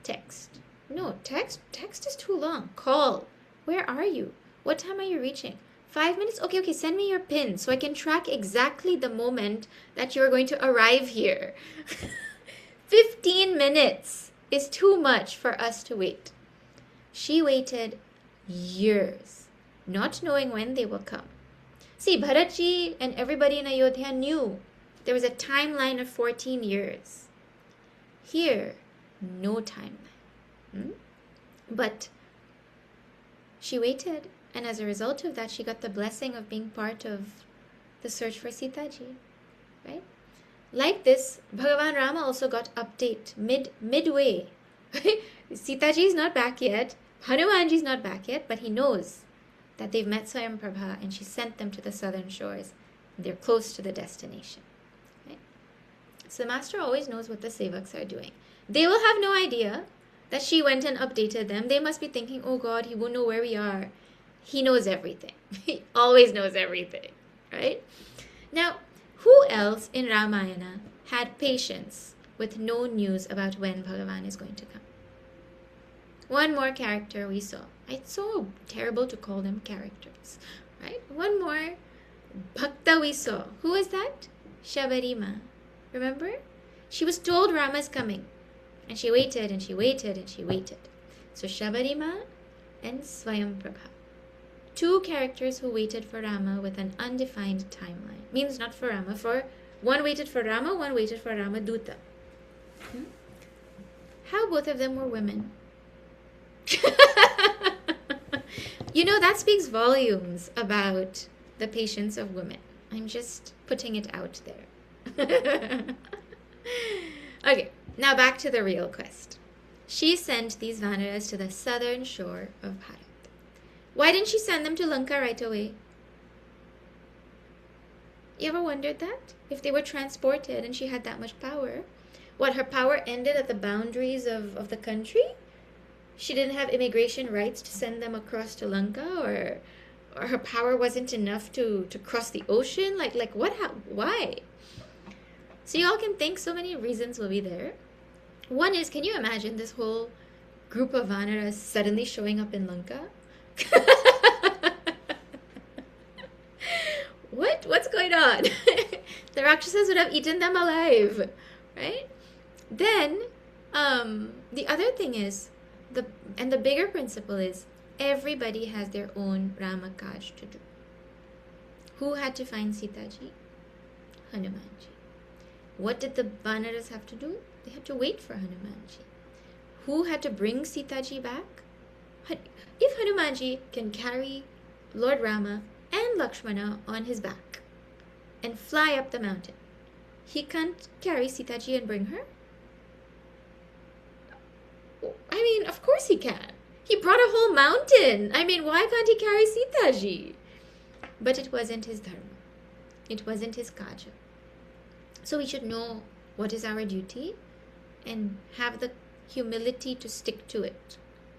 Text. No, text is too long. Call. Where are you? What time are you reaching? 5 minutes? Okay, send me your pin so I can track exactly the moment that you're going to arrive here. 15 minutes. is too much for us to wait. She waited years, not knowing when they will come. See, Bharatji and everybody in Ayodhya knew there was a timeline of 14 years. Here, no timeline. But she waited, and as a result of that, she got the blessing of being part of the search for Sitaji, right? Like this, Bhagavan Rama also got update midway. Sitaji is not back yet, Hanumanji is not back yet, but he knows that they've met Swayam Prabha and she sent them to the southern shores. They're close to the destination. Right? So the master always knows what the sevaks are doing. They will have no idea that she went and updated them. They must be thinking, oh God, he won't know where we are. He knows everything. He always knows everything. Right? Now, who else in Ramayana had patience with no news about when Bhagavan is going to come? One more character we saw. It's so terrible to call them characters, right? One more Bhakta we saw. Who was that? Shabarima. Remember? She was told Rama's coming. And she waited and she waited and she waited. So Shabarima and Swayam Prabha. Two characters who waited for Rama with an undefined timeline. Means not for Rama. One waited for Rama, one waited for Ramaduta. How both of them were women. You know, that speaks volumes about the patience of women. I'm just putting it out there. Okay, now back to the real quest. She sent these Vanaras to the southern shore of Bharat. Why didn't she send them to Lanka right away? You ever wondered that? If they were transported and she had that much power, what, her power ended at the boundaries of the country? She didn't have immigration rights to send them across to Lanka, or her power wasn't enough to cross the ocean? Like what? Why? So you all can think so many reasons will be there. One is, can you imagine this whole group of Vanaras suddenly showing up in Lanka? What's going on? The Rakshasas would have eaten them alive, right? Then, the other thing is, the bigger principle is, everybody has their own Ramakaj to do. Who had to find Sitaji? Hanumanji. What did the Vanaras have to do? They had to wait for Hanumanji. Who had to bring Sitaji back? If Hanumanji can carry Lord Rama and Lakshmana on his back and fly up the mountain, he can't carry Sitaji and bring her? I mean, of course he can. He brought a whole mountain. I mean, why can't he carry Sitaji? But it wasn't his dharma. It wasn't his kaja. So we should know what is our duty and have the humility to stick to it.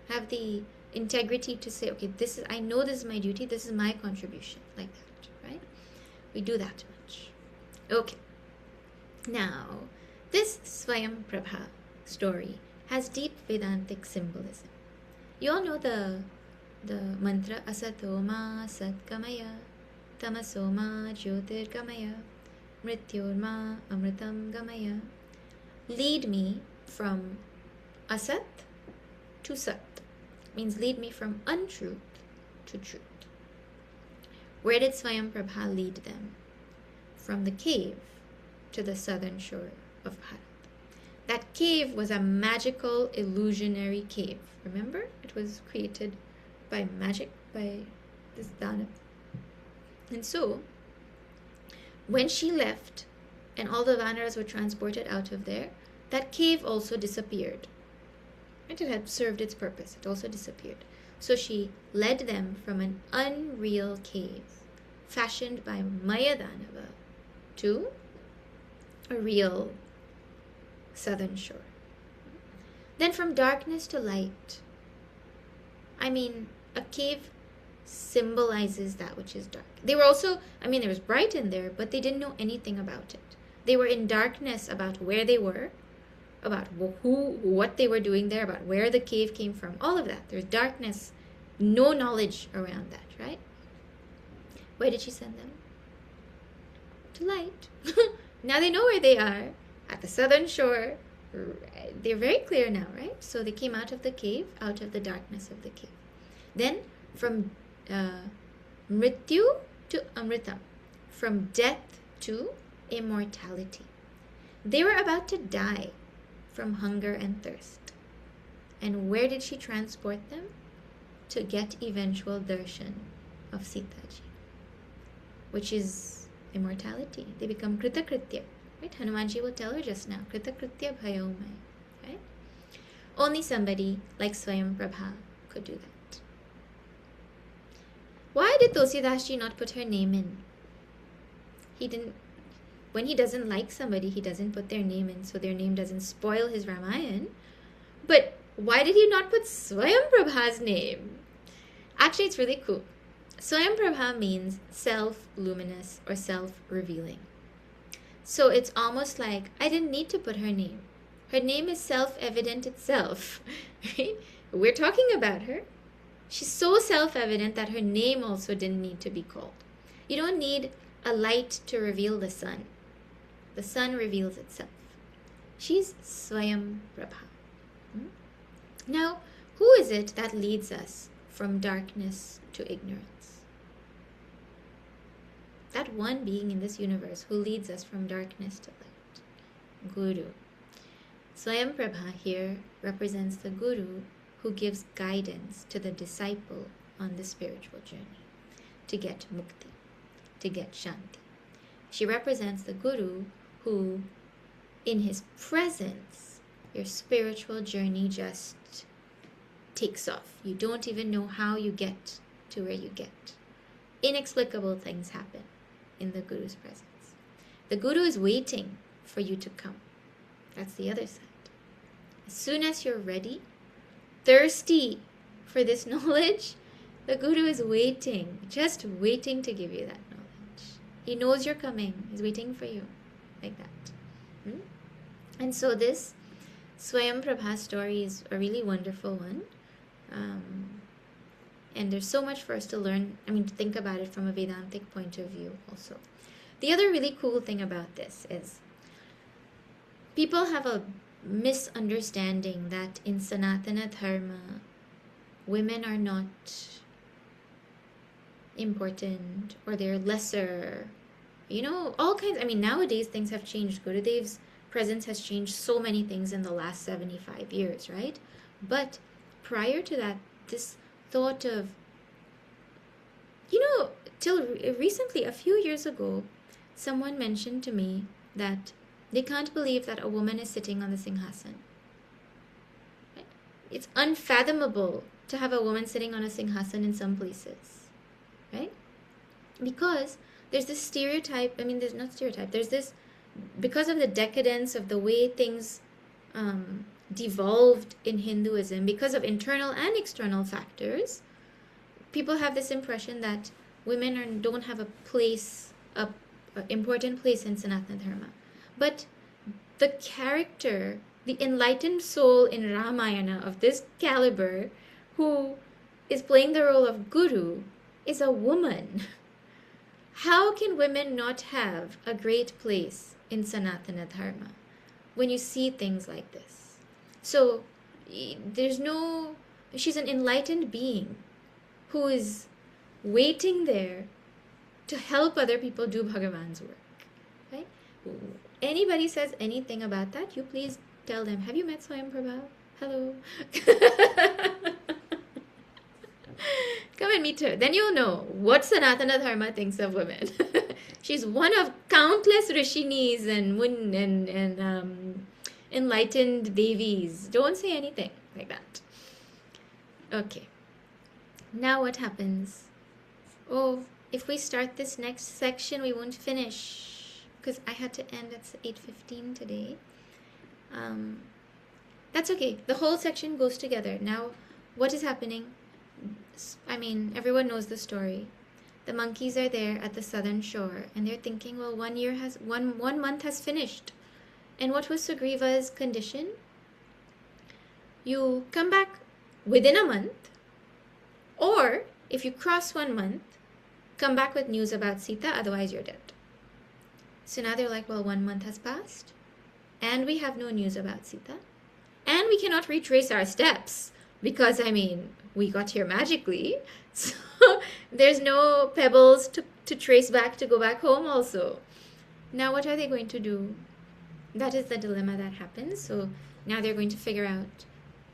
Have the integrity to say, okay, I know this is my duty, this is my contribution, like that, right? We do that much. Okay. Now, this Swayam Prabha story has deep Vedantic symbolism. You all know the mantra Asatoma Satkamaya Tamasoma Jyotirgamaya Mrityorma Amritam Gamaya. Lead me from Asat to Sat. Means lead me from untruth to truth. Where did Swayam Prabha lead them? From the cave to the southern shore of Bharat. That cave was a magical, illusionary cave. Remember? It was created by magic, by this Danav. And so, when she left and all the Vanaras were transported out of there, that cave also disappeared. And it had served its purpose. It also disappeared. So she led them from an unreal cave, fashioned by Mayadanava, to a real southern shore. Then from darkness to light. I mean, a cave symbolizes that which is dark. They were also, there was bright in there, but they didn't know anything about it. They were in darkness about where they were, about what they were doing there, about where the cave came from, all of that. There's darkness, no knowledge around that, right? Where did she send them? To light. Now they know where they are, at the southern shore, they're very clear now, right? So they came out of the cave, out of the darkness of the cave. Then from mrityu to amritam, from death to immortality. They were about to die from hunger and thirst. And where did she transport them? To get eventual darshan of Sitaji, which is immortality. They become kritakritya. Right? Hanumanji will tell her just now, kritakritya bhayomay. Right? Only somebody like Swayam Prabha could do that. Why did Tulsidasji not put her name in? He didn't. When he doesn't like somebody, he doesn't put their name in, so their name doesn't spoil his Ramayan. But why did he not put Swayam Prabha's name? Actually, it's really cool. Swayam Prabha means self-luminous or self-revealing. So it's almost like I didn't need to put her name. Her name is self-evident itself. Right? We're talking about her. She's so self-evident that her name also didn't need to be called. You don't need a light to reveal the sun. The sun reveals itself. She's Swayam Prabha. Now, who is it that leads us from darkness to ignorance? That one being in this universe who leads us from darkness to light. Guru. Swayam Prabha here represents the Guru who gives guidance to the disciple on the spiritual journey to get mukti, to get shanti. She represents the Guru who, in his presence, your spiritual journey just takes off. You don't even know how you get to where you get. Inexplicable things happen in the Guru's presence. The Guru is waiting for you to come. That's the other side. As soon as you're ready, thirsty for this knowledge, the Guru is waiting, just waiting to give you that knowledge. He knows you're coming. He's waiting for you, like that. And so this Swayam Prabha story is a really wonderful one. And there's so much for us to learn, to think about it from a Vedantic point of view also. The other really cool thing about this is people have a misunderstanding that in Sanatana Dharma, women are not important or they're lesser. All kinds. Nowadays things have changed. Gurudev's presence has changed so many things in the last 75 years, right? But prior to that, this thought of, till recently, a few years ago, someone mentioned to me that they can't believe that a woman is sitting on the Singhasan. Right? It's unfathomable to have a woman sitting on a Singhasan in some places, right? Because there's this stereotype, there's not stereotype, there's this, because of the decadence of the way things devolved in Hinduism, because of internal and external factors, people have this impression that women don't have a place, an important place in Sanatana Dharma. But the character, the enlightened soul in Ramayana of this caliber, who is playing the role of Guru, is a woman. How can women not have a great place in Sanatana Dharma when you see things like this? So she's an enlightened being who is waiting there to help other people do Bhagavan's work, right? Anybody says anything about that, you please tell them, have you met Swayam Prabha? Hello. Come and meet her. Then you'll know what Sanatana Dharma thinks of women. She's one of countless Rishinis and enlightened Devis. Don't say anything like that. Okay. Now what happens? Oh, if we start this next section, we won't finish because I had to end at 8:15 today. That's okay. The whole section goes together. Now, what is happening? Everyone knows the story. The monkeys are there at the southern shore, and they're thinking, well, 1 month has finished. And what was Sugriva's condition? You come back within a month, or if you cross 1 month, come back with news about Sita, otherwise you're dead. So now they're like, well, 1 month has passed. And we have no news about Sita. And we cannot retrace our steps because, I mean, we got here magically. So there's no pebbles to trace back to go back home also. Now, what are they going to do? That is the dilemma that happens. So now they're going to figure out,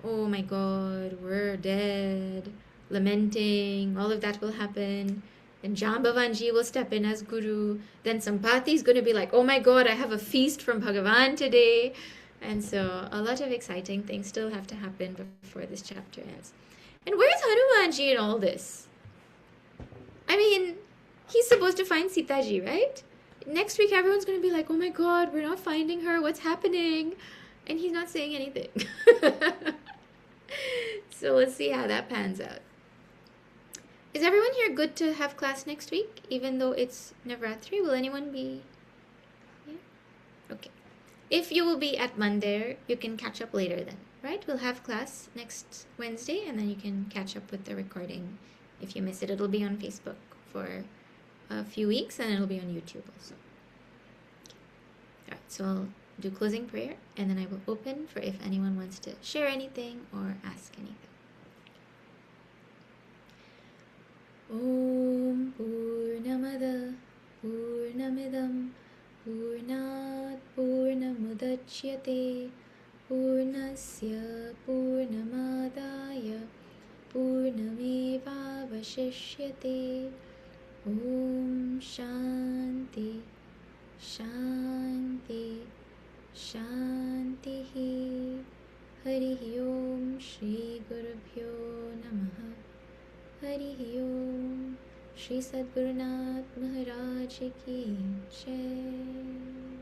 oh my God, we're dead, lamenting, all of that will happen. And Jambavanji will step in as guru. Then Sampati is going to be like, oh my God, I have a feast from Bhagavan today. And so a lot of exciting things still have to happen before this chapter ends. And where's Hanumanji in all this? I mean, he's supposed to find Sitaji, right? Next week, everyone's going to be like, oh my God, we're not finding her. What's happening? And he's not saying anything. So let's see how that pans out. Is everyone here good to have class next week, even though it's Navratri? Will anyone be? Yeah? Okay. If you will be at Mandir, you can catch up later then, right? We'll have class next Wednesday, and then you can catch up with the recording. If you miss it, it'll be on Facebook for a few weeks, and it'll be on YouTube also. All right, so I'll do closing prayer, and then I will open for if anyone wants to share anything or ask anything. Om Purnamada Purnamidam Purnat Purnamudachyate Purnasya Purnamadaya Purnamevavashishyate. Om Shanti Shanti Shanti. Hari Om Shri Gurubhyo Namaha. Hari Om. Shri Sadgurunath Maharaj Ki Jai.